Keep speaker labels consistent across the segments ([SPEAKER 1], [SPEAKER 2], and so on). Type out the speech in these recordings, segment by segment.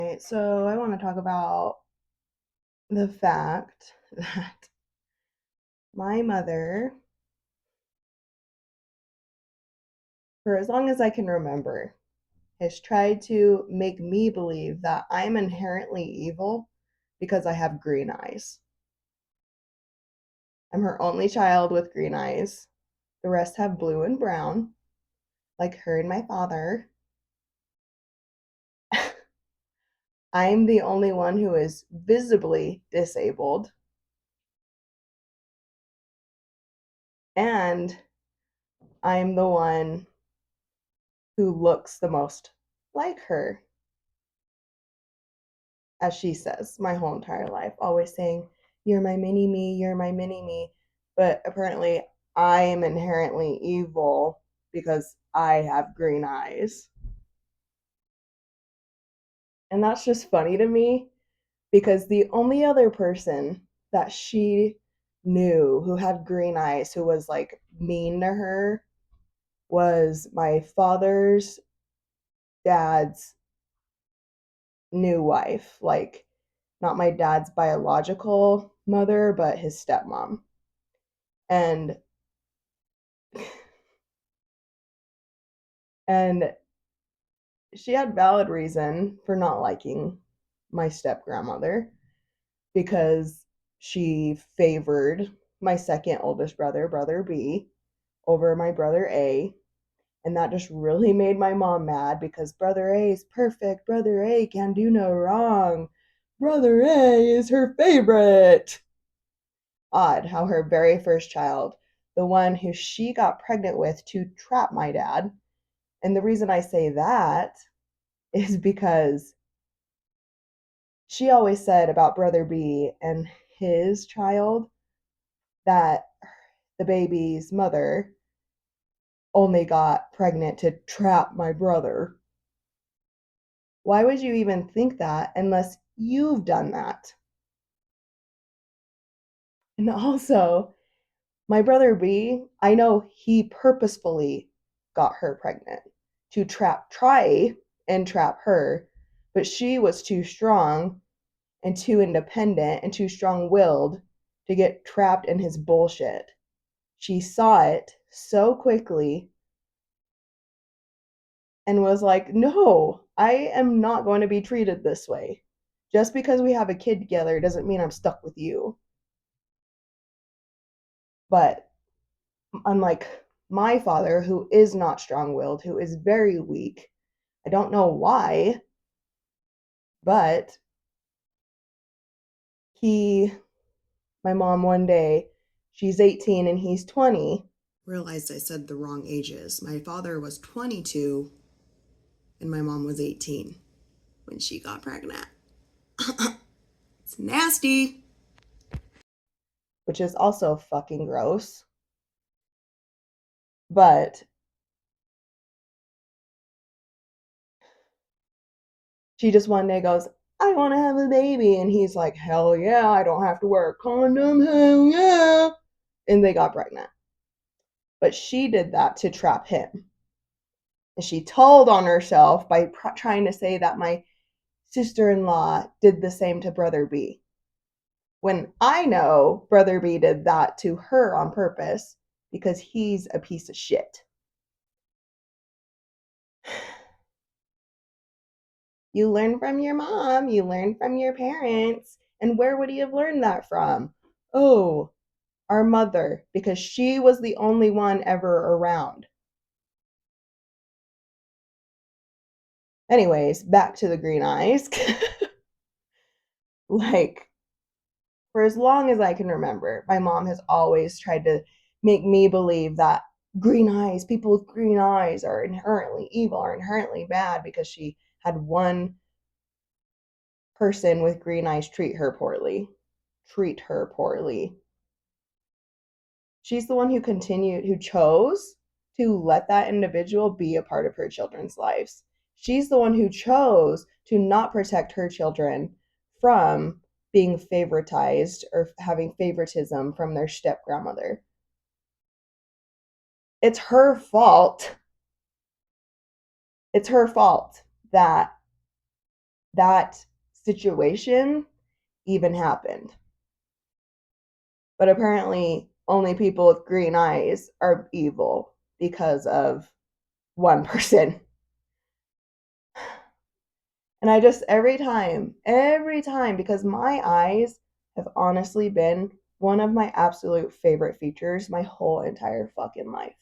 [SPEAKER 1] Okay, so I want to talk about the fact that my mother, for as long as I can remember, has tried to make me believe that I'm inherently evil because I have green eyes. I'm her only child with green eyes. The rest have blue and brown, like her and my father. I'm the only one who is visibly disabled, and I'm the one who looks the most like her, as she says, my whole entire life, always saying, "You're my mini me, you're my mini me." But apparently, I am inherently evil because I have green eyes. And that's just funny to me because the only other person that she knew who had green eyes, who was like mean to her, was my father's dad's new wife. Like, not my dad's biological mother, but his stepmom. And and she had valid reason for not liking my step grandmother because she favored my second oldest brother, brother B, over my brother A. And that just really made my mom mad because brother A is perfect. Brother A can do no wrong. Brother A is her favorite. Odd how her very first child, the one who she got pregnant with to trap my dad, and the reason I say that is because she always said about brother B and his child that the baby's mother only got pregnant to trap my brother. Why would you even think that unless you've done that? And also, my brother B, I know he purposefully got her pregnant to try and trap her, but she was too strong and too independent and too strong willed to get trapped in his bullshit. She saw it so quickly and was like, "No, I am not going to be treated this way. Just because we have a kid together doesn't mean I'm stuck with you." But unlike my father, who is not strong willed, who is very weak, I don't know why, but he, my mom, one day, she's 18 and he's 20. Realized I said the wrong ages. My father was 22 and my mom was 18 when she got pregnant. It's nasty. Which is also fucking gross. But she just one day goes, "I want to have a baby." And he's like, "Hell yeah, I don't have to wear a condom. Hell yeah." And they got pregnant. But she did that to trap him. And she told on herself by trying to say that my sister in law did the same to Brother B. When I know Brother B did that to her on purpose because he's a piece of shit. You learn from your mom, you learn from your parents. And where would he have learned that from? Oh, our mother, because she was the only one ever around. Anyways, back to the green eyes. Like, for as long as I can remember, my mom has always tried to make me believe that green eyes, people with green eyes, are inherently evil, are inherently bad because she had one person with green eyes treat her poorly. Treat her poorly. She's the one who chose to let that individual be a part of her children's lives. She's the one who chose to not protect her children from being favoritized or having favoritism from their step grandmother. It's her fault. It's her fault that that situation even happened. But apparently, only people with green eyes are evil because of one person. And I just, every time, because my eyes have honestly been one of my absolute favorite features my whole entire fucking life.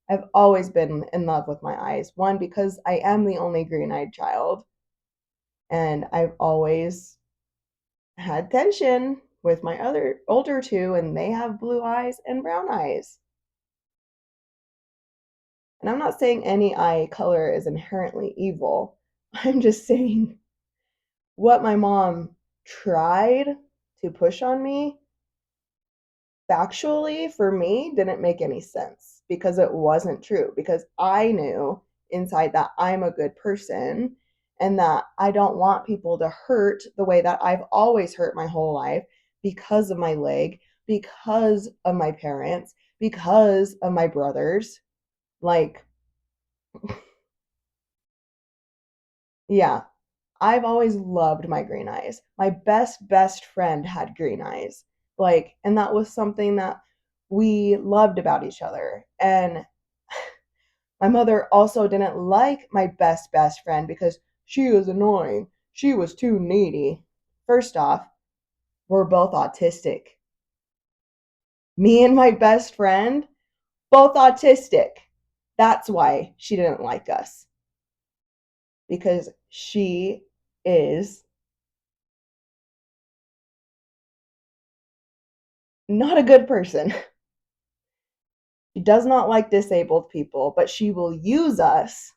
[SPEAKER 1] I've always been in love with my eyes. One, because I am the only green eyed child, and I've always had tension with my other older two, and they have blue eyes and brown eyes. And I'm not saying any eye color is inherently evil. I'm just saying what my mom tried to push on me factually for me didn't make any sense because it wasn't true. Because I knew inside that I'm a good person and that I don't want people to hurt the way that I've always hurt my whole life because of my leg, because of my parents, because of my brothers. Like, yeah, I've always loved my green eyes. My best friend had green eyes. Like, and that was something that we loved about each other. And my mother also didn't like my best friend because she was annoying. She was too needy. First off, we're both autistic. Me and my best friend, both autistic. That's why she didn't like us. Because she is not a good person. She does not like disabled people, but she will use us.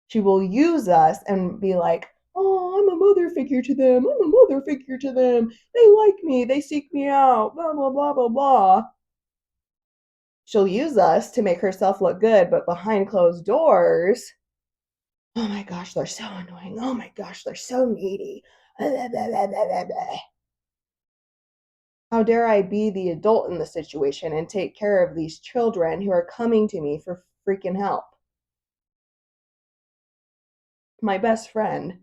[SPEAKER 1] She will use us and be like, oh, I'm a mother figure to them. I'm a mother figure to them. They like me. They seek me out. Blah, blah, blah, blah, blah. She'll use us to make herself look good, but behind closed doors, oh my gosh, they're so annoying. Oh my gosh, they're so needy. Blah, blah, blah, blah, blah. How dare I be the adult in the situation and take care of these children who are coming to me for freaking help? My best friend,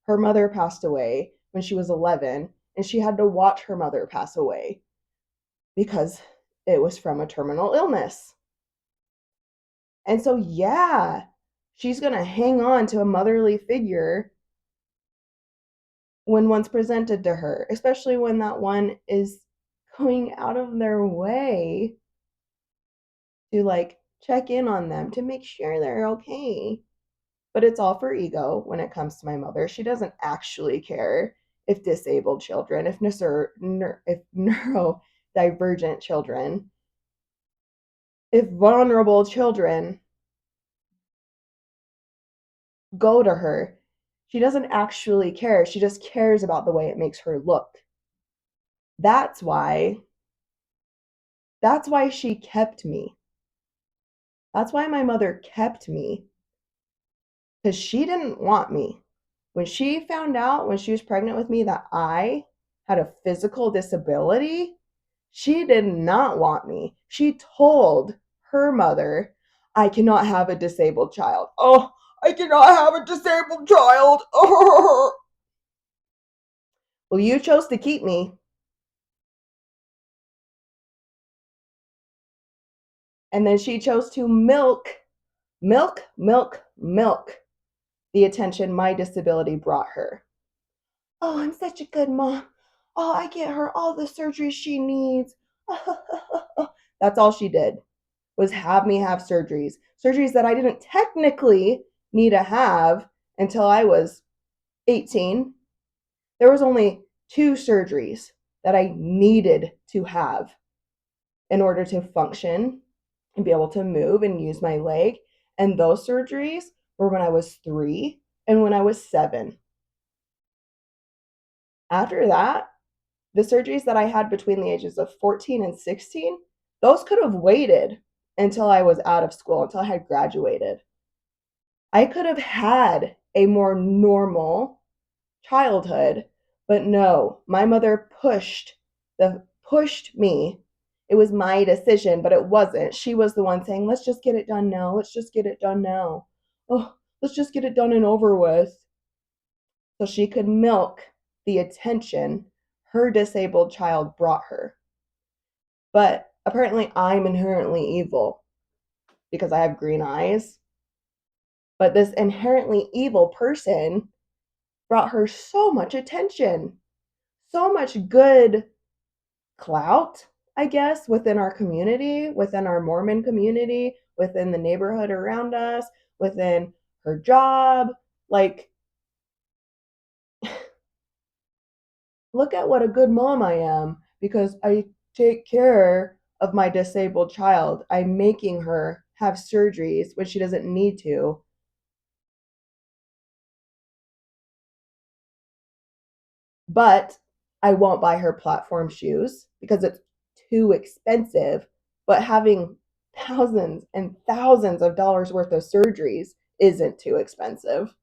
[SPEAKER 1] her mother passed away when she was 11, and she had to watch her mother pass away because it was from a terminal illness. And so, yeah, she's going to hang on to a motherly figure when one's presented to her, especially when that one is going out of their way to like check in on them to make sure they're okay. But it's all for ego when it comes to my mother. She doesn't actually care if disabled children, if neurodivergent children, if vulnerable children go to her. She doesn't actually care. She just cares about the way it makes her look. That's why that's why she kept me. That's why my mother kept me, because she didn't want me. When she found out when she was pregnant with me that I had a physical disability, she did not want me. She told her mother, I cannot have a disabled child. Oh, I cannot have a disabled child. Oh. Well, you chose to keep me. And then she chose to milk the attention my disability brought her. Oh, I'm such a good mom. Oh, I get her all the surgeries she needs. That's all she did was have me have surgeries that I didn't technically need to have until I was 18. There was only 2 surgeries that I needed to have in order to function and be able to move and use my leg. And those surgeries were when I was 3 and when I was 7. After that, the surgeries that I had between the ages of 14 and 16, those could have waited until I was out of school, until I had graduated. I could have had a more normal childhood, but no, my mother pushed me. It was my decision, but it wasn't. She was the one saying, "Let's just get it done now. Let's just get it done now. Oh, let's just get it done and over with." so she could milk the attention her disabled child brought her. But apparently, I'm inherently evil because I have green eyes. But this inherently evil person brought her so much attention, so much good clout, I guess, within our community, within our Mormon community, within the neighborhood around us, within her job. Like, look at what a good mom I am because I take care of my disabled child. I'm making her have surgeries when she doesn't need to. But I won't buy her platform shoes because it's too expensive. But having thousands and thousands of dollars worth of surgeries isn't too expensive.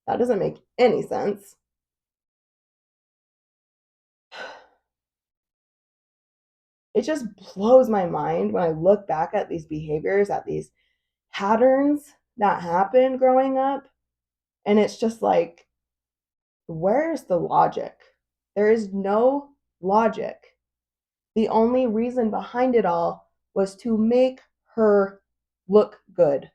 [SPEAKER 1] That doesn't make any sense. It just blows my mind when I look back at these behaviors, at these patterns that happened growing up. And it's just like, where's the logic? There is no logic. The only reason behind it all was to make her look good.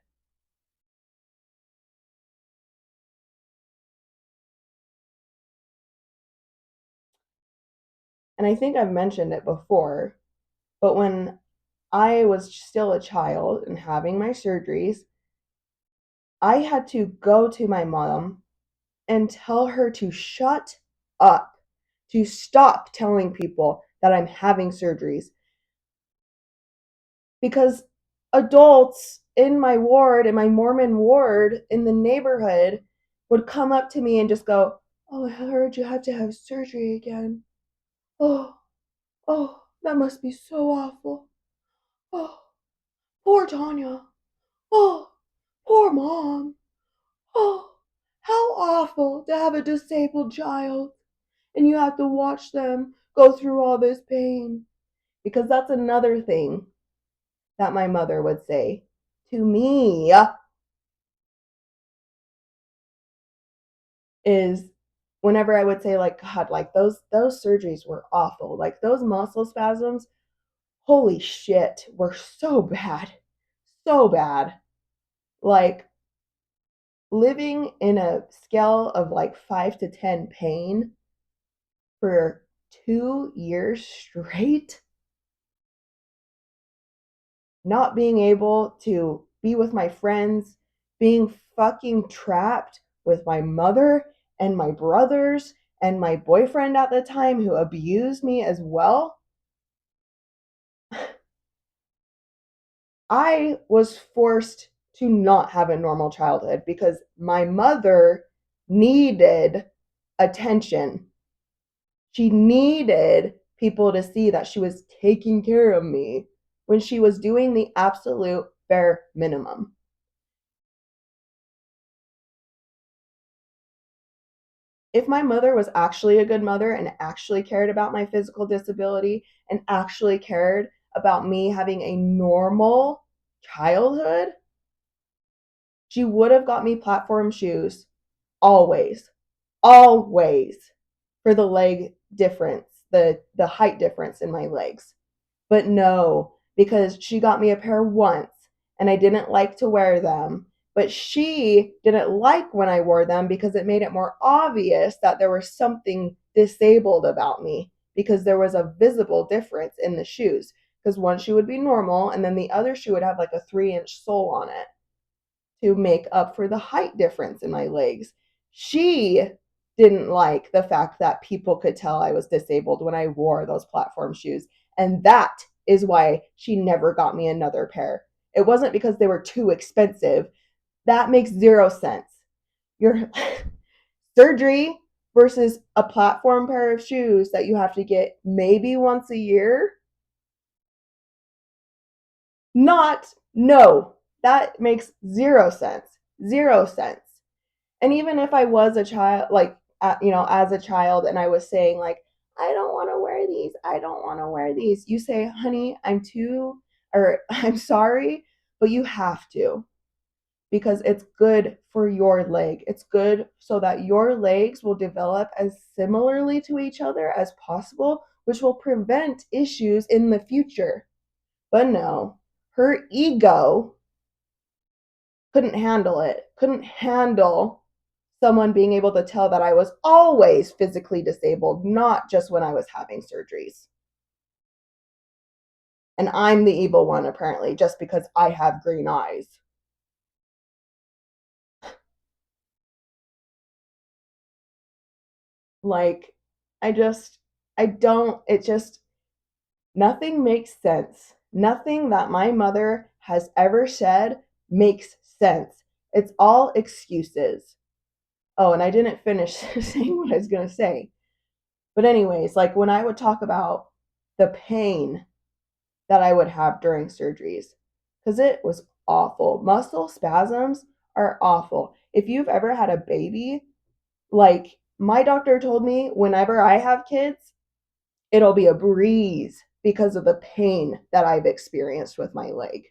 [SPEAKER 1] And I think I've mentioned it before, but when I was still a child and having my surgeries, I had to go to my mom and tell her to shut up, to stop telling people that I'm having surgeries. Because adults in my ward, in my Mormon ward, in the neighborhood, would come up to me and just go, "Oh, I heard you have to have surgery again. Oh, oh, that must be so awful. Oh, poor Tonia. Oh, poor mom. Oh, how awful to have a disabled child and you have to watch them go through all this pain." Because that's another thing that my mother would say to me is whenever I would say like, God, like those surgeries were awful. Like those muscle spasms, holy shit, were so bad. So bad. Like living in a scale of like 5 to 10 pain for 2 years straight, not being able to be with my friends, being fucking trapped with my mother and my brothers and my boyfriend at the time who abused me as well. I was forced to not have a normal childhood because my mother needed attention. She needed people to see that she was taking care of me when she was doing the absolute bare minimum. If my mother was actually a good mother and actually cared about my physical disability and actually cared about me having a normal childhood, she would have got me platform shoes always, always, for the leg difference, the height difference in my legs. But no, because she got me a pair once and I didn't like to wear them. But she didn't like when I wore them because it made it more obvious that there was something disabled about me because there was a visible difference in the shoes. Because one shoe would be normal and then the other shoe would have like a 3-inch sole on it to make up for the height difference in my legs. She didn't like the fact that people could tell I was disabled when I wore those platform shoes. And that is why she never got me another pair. It wasn't because they were too expensive. That makes zero sense. Your surgery versus a platform pair of shoes that you have to get maybe once a year. Not, no, that makes zero sense. Zero sense. And even if I was a child, like, as a child, and I was saying, like, I don't want to wear these, I don't want to wear these, you say, honey, I'm sorry, but you have to. because it's good for your leg. It's good so that your legs will develop as similarly to each other as possible, which will prevent issues in the future. But no, her ego couldn't handle it, couldn't handle someone being able to tell that I was always physically disabled, not just when I was having surgeries. And I'm the evil one, apparently, just because I have green eyes. Like, I just, I don't, it just, nothing makes sense. Nothing that my mother has ever said makes sense. It's all excuses. Oh, and I didn't finish saying what I was going to say. But, anyways, like when I would talk about the pain that I would have during surgeries, because it was awful. Muscle spasms are awful. If you've ever had a baby, like my doctor told me, whenever I have kids, it'll be a breeze because of the pain that I've experienced with my leg.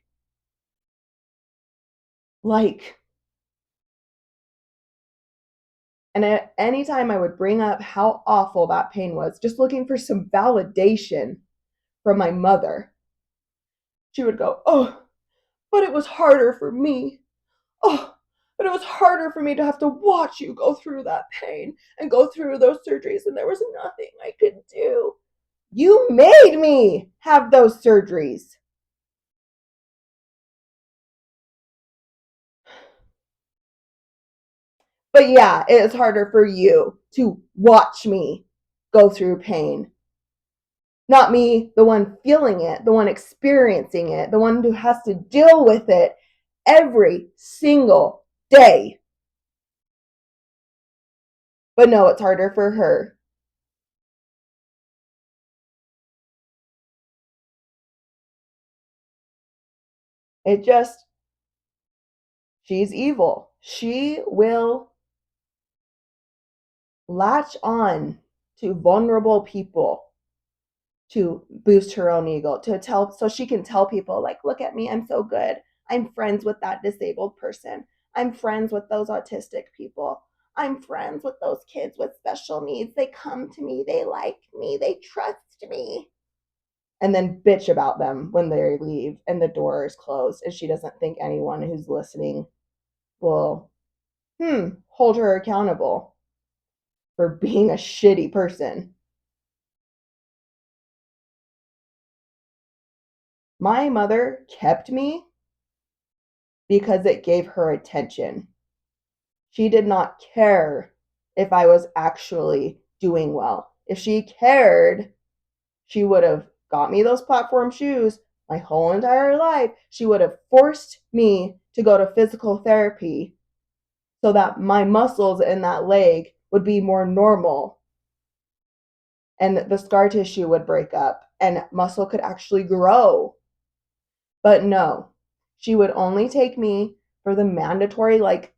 [SPEAKER 1] Like, and at any time I would bring up how awful that pain was, just looking for some validation from my mother, she would go, "Oh, but it was harder for me. Oh, but it was harder for me to have to watch you go through that pain and go through those surgeries, and there was nothing I could do. You made me have those surgeries." But yeah, it is harder for you to watch me go through pain. Not me, the one feeling it, the one experiencing it, the one who has to deal with it every single day. But no, it's harder for her. It just, she's evil. She will latch on to vulnerable people to boost her own ego, to tell, so she can tell people, like, look at me, I'm so good. I'm friends with that disabled person. I'm friends with those autistic people. I'm friends with those kids with special needs. They come to me, they like me, they trust me. And then bitch about them when they leave and the door is closed. And she doesn't think anyone who's listening will hold her accountable for being a shitty person. My mother kept me because it gave her attention. She did not care if I was actually doing well. If she cared, she would have got me those platform shoes my whole entire life. She would have forced me to go to physical therapy so that my muscles in that leg would be more normal and the scar tissue would break up and muscle could actually grow. But no, she would only take me for the mandatory, like,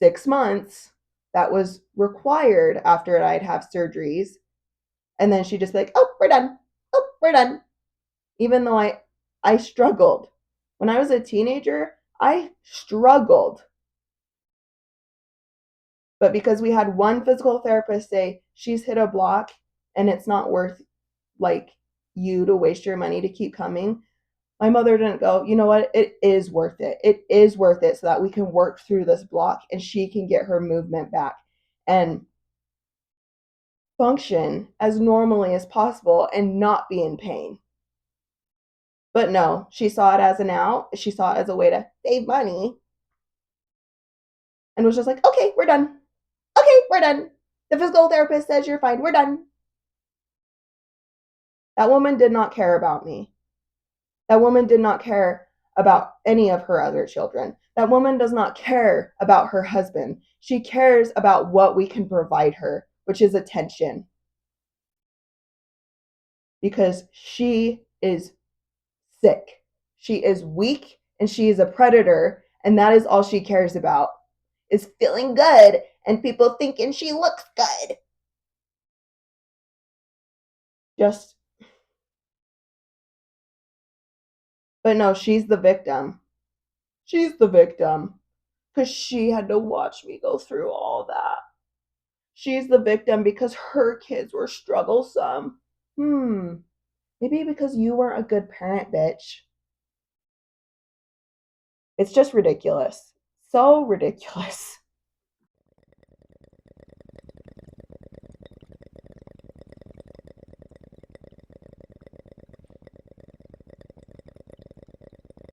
[SPEAKER 1] 6 months that was required after I'd have surgeries. And then she'd just be like, oh, we're done. Oh, we're done. Even though I struggled. When I was a teenager, I struggled. But because we had one physical therapist say, she's hit a block and it's not worth, like, you to waste your money to keep coming, my mother didn't go, you know what, it is worth it. It is worth it so that we can work through this block and she can get her movement back and function as normally as possible and not be in pain. But no, she saw it as an out. She saw it as a way to save money and was just like, okay, we're done. Okay, we're done. The physical therapist says you're fine. We're done. That woman did not care about me. That woman did not care about any of her other children. That woman does not care about her husband. She cares about what we can provide her, which is attention. Because she is sick. She is weak and she is a predator, and that is all she cares about, is feeling good and people thinking she looks good. Just, but no, she's the victim. She's the victim. because she had to watch me go through all that. She's the victim because her kids were strugglesome. Hmm, maybe because you weren't a good parent, bitch. It's just ridiculous. So ridiculous.